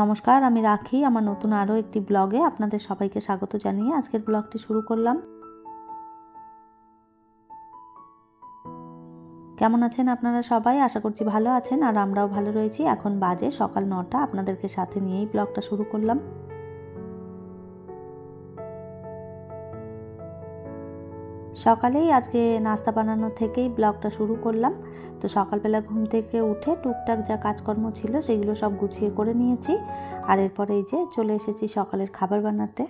নমস্কার, আমি রাখি আমার নতুন আরও একটি ব্লগে আপনাদের সবাইকে স্বাগত জানিয়ে আজকের ব্লগটি শুরু করলাম। কেমন আছেন আপনারা সবাই? আশা করছি ভালো আছেন, আর আমরাও ভালো রয়েছি। এখন বাজে সকাল 9টা, আপনাদেরকে সাথে নিয়েই ব্লগটা শুরু করলাম। সকালেই আজকে নাস্তা বানানো থেকেই ব্লগটা শুরু করলাম। তো সকালবেলা ঘুম থেকে উঠে টুকটাক যা কাজকর্ম ছিল সেগুলো সব গুছিয়ে করে নিয়েছি, আর এরপরে এই যে চলে এসেছি সকালের খাবার বানাতে।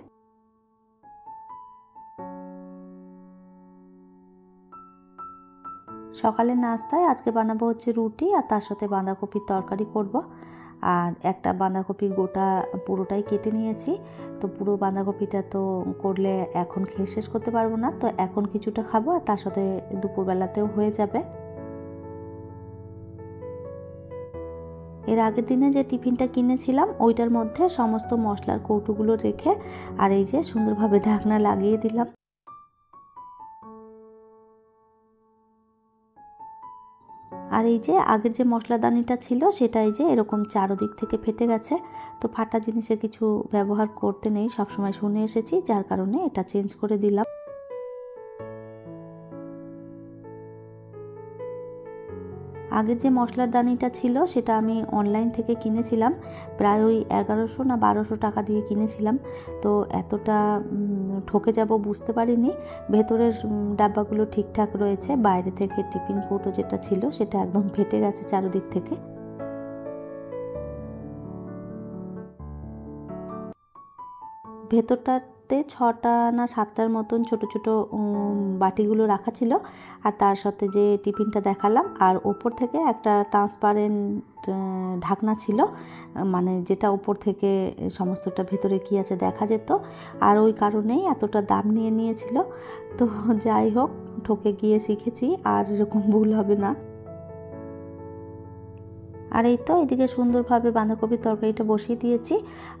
সকালের নাস্তায় আজকে বানাবো হচ্ছে রুটি, আর তার সাথে বাঁধাকপির তরকারি করব। আর একটা বাঁধাকপি গোটা পুরোটাই কেটে নিয়েছি। তো পুরো বাঁধাকপিটা তো করলে এখন খেয়ে শেষ করতে পারবো না, তো এখন কিছুটা খাবো, আর তার সাথে দুপুরবেলাতেও হয়ে যাবে। এর আগের দিনে যে টিফিনটা কিনেছিলাম ওইটার মধ্যে সমস্ত মশলার কৌটোগুলো রেখে আর এই যে সুন্দরভাবে ঢাকনা লাগিয়ে দিলাম। আর এই যে আগের যে মশলাদানিটা ছিল সেটা এই যে এরকম চারদিক থেকে ফেটে গেছে। তো ফাটা জিনিসে কিছু ব্যবহার করতে নেই, সবসময় শুনে এসেছি, যার কারণে এটা চেঞ্জ করে দিলাম। আগের যে মশলার দানিটা ছিল সেটা আমি অনলাইন থেকে কিনেছিলাম, প্রায় ওই 1100 না 1200 টাকা দিয়ে কিনেছিলাম। তো এতটা ঠকে যাব বুঝতে পারিনি। ভেতরের ডাব্বাগুলো ঠিকঠাক রয়েছে, বাইরে থেকে টিফিন কৌটো যেটা ছিল সেটা একদম ফেটে গেছে চারদিক থেকে। ভেতরটাতে 6টা না 7টার মতন ছোট ছোট বাটিগুলো রাখা ছিল, আর তার সাথে যে টিফিনটা দেখালাম, আর ওপর থেকে একটা ট্রান্সপারেন্ট ঢাকনা ছিল, মানে যেটা ওপর থেকে সমস্তটা ভেতরে কী আছে দেখা যেত। আর ওই কারণেই এতটা দাম নিয়েছিল। তো যাই হোক, ঠকে গিয়ে শিখেছি, আর এরকম ভুল হবে না। আর এই তো এদিকে সুন্দরভাবে বাঁধাকপির তরকারিটা বসিয়ে দিয়েছি।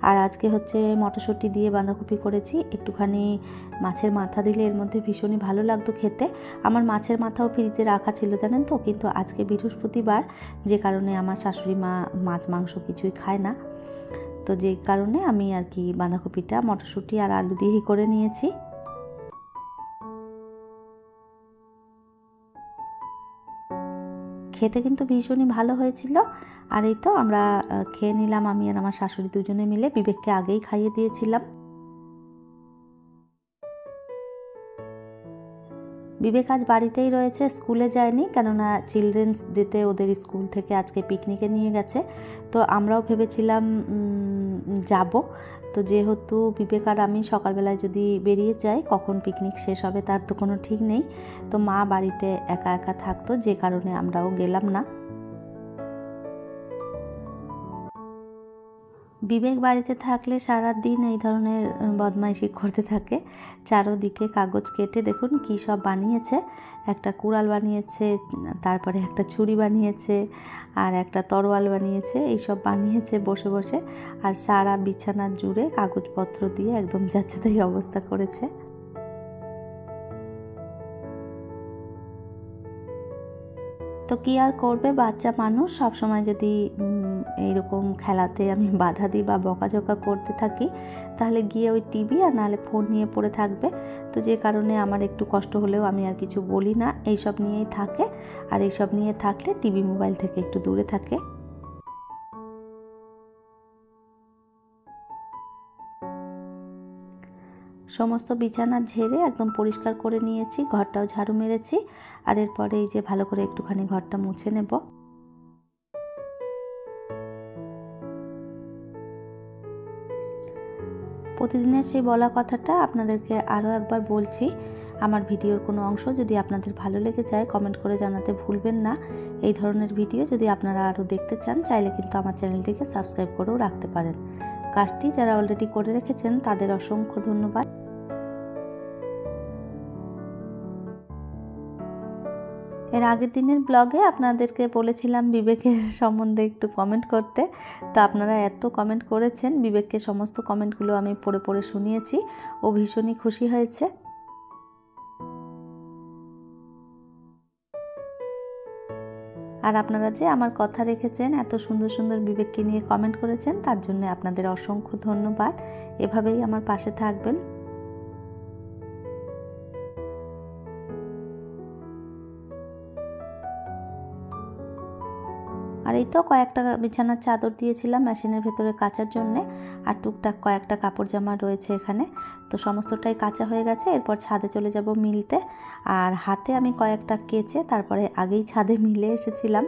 আর আজকে হচ্ছে মটরশুঁটি দিয়ে বাঁধাকপি করেছি। একটুখানি মাছের মাথা দিলে এর মধ্যে ভীষণই ভালো লাগতো খেতে। আমার মাছের মাথাও ফ্রিজে রাখা ছিল জানেন তো, কিন্তু আজকে বৃহস্পতিবার, যে কারণে আমার শাশুড়ি মা মাছ মাংস কিছুই খায় না। তো যে কারণে আমি আর কি বাঁধাকপিটা মটরশুঁটি আর আলু দিয়েই করে নিয়েছি। খেতে কিন্তু ভীষণই ভালো হয়েছিল। আর এই তো আমরা খেয়ে নিলাম, আমি আর আমার শাশুড়ি দুজনে মিলে। বিবেককে আগেই খাইয়ে দিয়েছিলাম। বিবেক আজ বাড়িতেই রয়েছে, স্কুলে যায়নি, কেননা চিলড্রেন্স ডেতে ওদের স্কুল থেকে আজকে পিকনিকে নিয়ে গেছে। তো আমরাও ভেবেছিলাম যাব। তো যেহেতু বিবেক আর আমি সকালবেলায় যদি বেরিয়ে যাই, কখন পিকনিক শেষ হবে তার তো কোনো ঠিক নেই। তো মা বাড়িতে একা একা থাকতো, যে কারণে আমরাও গেলাম না। বিবেক বাড়িতে থাকলে সারা দিন এই ধরনের বদমাইশি করতে থাকে। চারদিকে কাগজ কেটে দেখুন কী সব বানিয়েছে। একটা কুড়াল বানিয়েছে, তারপরে একটা ছুরি বানিয়েছে, আর একটা তরোয়াল বানিয়েছে। এইসব বানিয়েছে বসে বসে, আর সারা বিছানা জুড়ে কাগজপত্র দিয়ে একদম যাচ্ছেতাই অবস্থা করেছে। তো কী আর করবে, বাচ্চা মানুষ, সবসময় যদি এইরকম খেলাতে আমি বাধা দিই বা বকাঝকা করতে থাকি, তাহলে গিয়ে ওই টিভি আর নাহলে ফোন নিয়ে পড়ে থাকবে। তো যে কারণে আমার একটু কষ্ট হলেও আমি আর কিছু বলি না, এইসব নিয়েই থাকে। আর এইসব নিয়ে থাকলে টিভি মোবাইল থেকে একটু দূরে থাকে। সমস্ত বিছানা ঝেড়ে একদম পরিষ্কার করে নিয়েছি, ঘরটাও ঝাড়ু মেরেছি। আর এরপরে এই যে ভালো করে একটুখানি ঘরটা মুছে নেব। প্রতিদিনের সেই বলা কথাটা আপনাদেরকে আরও একবার বলছি। আমার ভিডিওর কোনো অংশ যদি আপনাদের ভালো লেগে যায়, কমেন্ট করে জানাতে ভুলবেন না। এই ধরনের ভিডিও যদি আপনারা আরও দেখতে চান, চাইলে কিন্তু আমার চ্যানেলটিকে সাবস্ক্রাইব করেও রাখতে পারেন। কাজটি যারা অলরেডি করে রেখেছেন তাদের অসংখ্য ধন্যবাদ। এর আগের দিনের ব্লগে আপনাদেরকে বলেছিলাম বিবেকের সম্বন্ধে একটু কমেন্ট করতে। তো আপনারা এত কমেন্ট করেছেন, বিবেককে সমস্ত কমেন্টগুলো আমি পড়ে পড়ে শুনিয়েছি। ও ভীষণই খুশি হয়েছে। আর আপনারা যে আমার কথা রেখেছেন, এত সুন্দর সুন্দর বিবেককে নিয়ে কমেন্ট করেছেন, তার জন্য আপনাদের অসংখ্য ধন্যবাদ। এভাবেই আমার পাশে থাকবেন। আর এই তো কয়েকটা বিছানার চাদর দিয়েছিলাম মেশিনের ভেতরে কাচার জন্যে, আর টুকটাক কয়েকটা কাপড় জামা রয়েছে এখানে। তো সমস্তটাই কাচা হয়ে গেছে। এরপর ছাদে চলে যাব মিলতে। আর হাতে আমি কয়েকটা কেচে তারপরে আগেই ছাদে মিলে এসেছিলাম।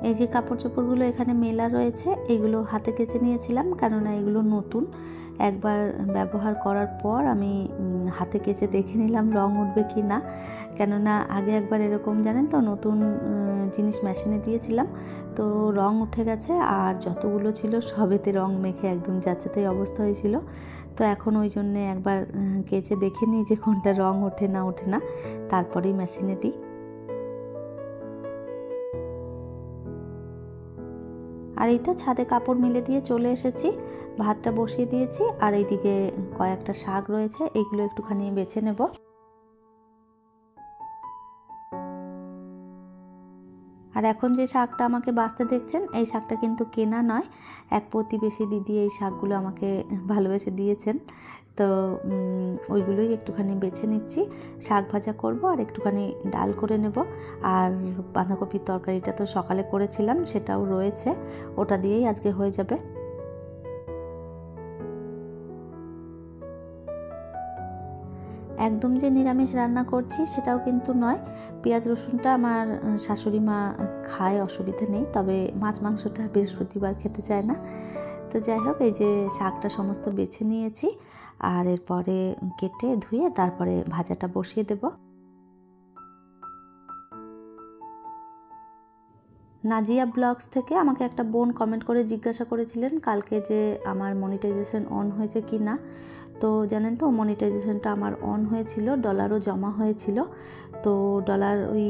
এই যে কাপড় চোপড়গুলো এখানে মেলা রয়েছে, এগুলো হাতে কেচে নিয়েছিলাম, কেননা এগুলো নতুন। একবার ব্যবহার করার পর আমি হাতে কেচে দেখে নিলাম রং উঠবে কি না, কেননা আগে একবার এরকম জানেন তো নতুন জিনিস মেশিনে দিয়েছিলাম, তো রং উঠে গেছে আর যতগুলো ছিল সবেতে রং মেখে একদম যাচ্ছেতাই অবস্থা হয়েছিল। তো এখন ওই জন্যে একবার কেচে দেখে নিই যে কোনটা রং ওঠে না, তারপরেই মেশিনে দিই। আর এই তো ছাদে কাপড় মিলে দিয়ে চলে এসেছি, ভাতটা বসিয়ে দিয়েছি। আর এইদিকে কয়েকটা শাক রয়েছে, এগুলো একটুখানি বেছে নেব। আর এখন যে শাকটা আমাকে বাছতে দেখছেন, এই শাকটা কিন্তু কেনা নয়, এক প্রতিবেশী দিদি এই শাকগুলো আমাকে ভালোবেসে দিয়েছেন। তো ওইগুলোই একটুখানি বেছে নিচ্ছি। শাক ভাজা করব আর একটুখানি ডাল করে নেব। আর বাঁধাকপির তরকারিটা তো সকালে করেছিলাম, সেটাও রয়েছে, ওটা দিয়েই আজকে হয়ে যাবে। একদম যে নিরামিষ রান্না করছি সেটাও কিন্তু নয়। পেঁয়াজ রসুনটা আমার শাশুড়ি মা খায়, অসুবিধা নেই, তবে মাছ মাংসটা বৃহস্পতিবার খেতে চায় না। তো যাই হোক, এই যে শাকটা সমস্ত বেছে নিয়েছি, আর এরপরে কেটে ধুয়ে তারপরে ভাজাটা বসিয়ে দেব। নাজিয়া ব্লগস থেকে আমাকে একটা বোন কমেন্ট করে জিজ্ঞাসা করেছিলেন কালকে যে আমার মনিটাইজেশন অন হয়েছে কি না। তো জানেন তো মনিটাইজেশনটা আমার অন হয়েছিল, ডলারও জমা হয়েছিল। তো ডলার ওই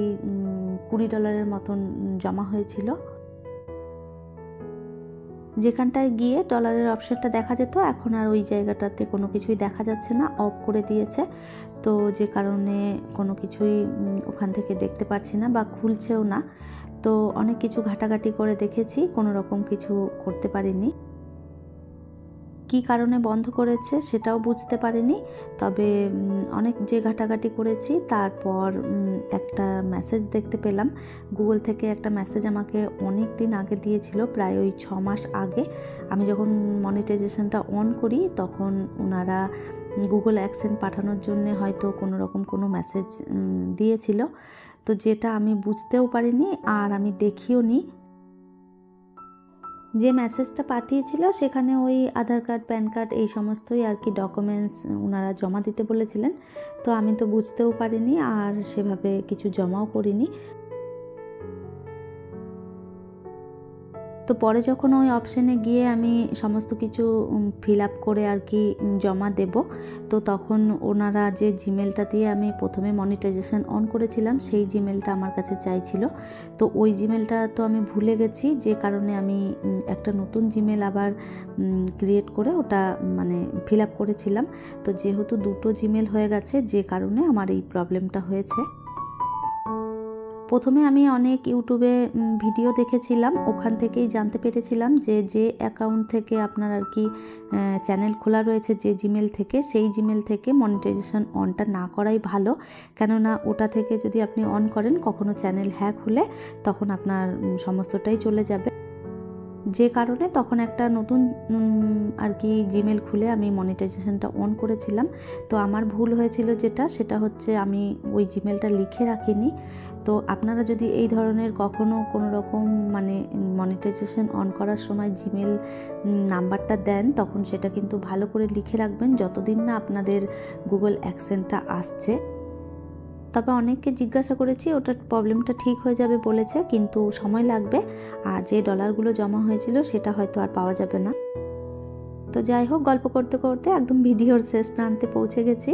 $20 মতন জমা হয়েছিল। যেখানটায় গিয়ে ডলারের অপশানটা দেখা যেত, এখন আর ওই জায়গাটাতে কোনো কিছুই দেখা যাচ্ছে না, অফ করে দিয়েছে। তো যে কারণে কোনো কিছুই ওখান থেকে দেখতে পাচ্ছি না বা খুলছেও না। তো অনেক কিছু ঘাটাঘাটি করে দেখেছি, কোনো রকম কিছু করতে পারিনি। কী কারণে বন্ধ করেছে সেটাও বুঝতে পারিনি, তবে অনেক যে ঘাটাঘাটি করেছি তারপর একটা মেসেজ দেখতে পেলাম। গুগল থেকে একটা মেসেজ আমাকে অনেক দিন আগে দিয়েছিল, প্রায় ওই 6 মাস আগে। আমি যখন মনিটাইজেশনটা অন করি তখন ওনারা গুগল অ্যাডসেন্স পাঠানোর জন্যে হয়তো কোনো রকম কোনো মেসেজ দিয়েছিল, তো যেটা আমি বুঝতেও পারিনি আর আমি দেখিও নি। যে মেসেজটা পাঠিয়েছিল সেখানে ওই আধার কার্ড, প্যান কার্ড এই সমস্তই আর কি ডকুমেন্টস ওনারা জমা দিতে বলেছিলেন। তো আমি তো বুঝতেও পারিনি আর সেভাবে কিছু জমাও করিনি। তো পরে যখন ওই অপশানে গিয়ে আমি সমস্ত কিছু ফিল আপ করে আর কি জমা দেব, তো তখন ওনারা যে জিমেলটা দিয়ে আমি প্রথমে মনিটাইজেশন অন করেছিলাম সেই জিমেলটা আমার কাছে চাইছিল। তো ওই জিমেলটা তো আমি ভুলে গেছি, যে কারণে আমি একটা নতুন জিমেল আবার ক্রিয়েট করে ওটা মানে ফিল আপ করেছিলাম। তো যেহেতু দুটো জিমেল হয়ে গেছে, যে কারণে আমার এই প্রবলেমটা হয়েছে। প্রথমে আমি অনেক ইউটিউবে ভিডিও দেখেছিলাম, ওখান থেকেই জানতে পেরেছিলাম যে অ্যাকাউন্ট থেকে আপনার আর কি চ্যানেল খোলা রয়েছে যে জিমেল থেকে, সেই জিমেল থেকে মনিটাইজেশন অনটা না করাই ভালো, কেননা ওটা থেকে যদি আপনি অন করেন কখনো চ্যানেল হ্যাক হলে তখন আপনার সমস্তটাই চলে যাবে। যে কারণে তখন একটা নতুন আর কি জিমেল খুলে আমি মনিটাইজেশনটা অন করেছিলাম। তো আমার ভুল হয়েছিল সেটা হচ্ছে আমি ওই জিমেলটা লিখে রাখিনি। তো আপনারা যদি এই ধরনের কখনো কোনো রকম মানে মনিটাইজেশন অন করার সময় জিমেল নাম্বারটা দেন, তখন সেটা কিন্তু ভালো করে লিখে রাখবেন যতদিন না আপনাদের গুগল অ্যাডসেন্সটা আসছে। তবে অনেককে জিজ্ঞাসা করেছি, ওটার প্রবলেমটা ঠিক হয়ে যাবে বলেছে, কিন্তু সময় লাগবে, আর যে ডলারগুলো জমা হয়েছিল সেটা হয়তো আর পাওয়া যাবে না। তো যাই হোক, গল্প করতে করতে একদম ভিডিওর শেষ প্রান্তে পৌঁছে গেছি।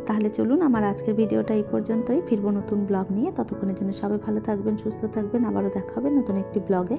তাহলে চলুন, আমার আজকের ভিডিওটা এই পর্যন্তই। ফিরবো নতুন ব্লগ নিয়ে, ততক্ষণের জন্য সবাই ভালো থাকবেন, সুস্থ থাকবেন, আবারও দেখা হবে নতুন একটি ব্লগে।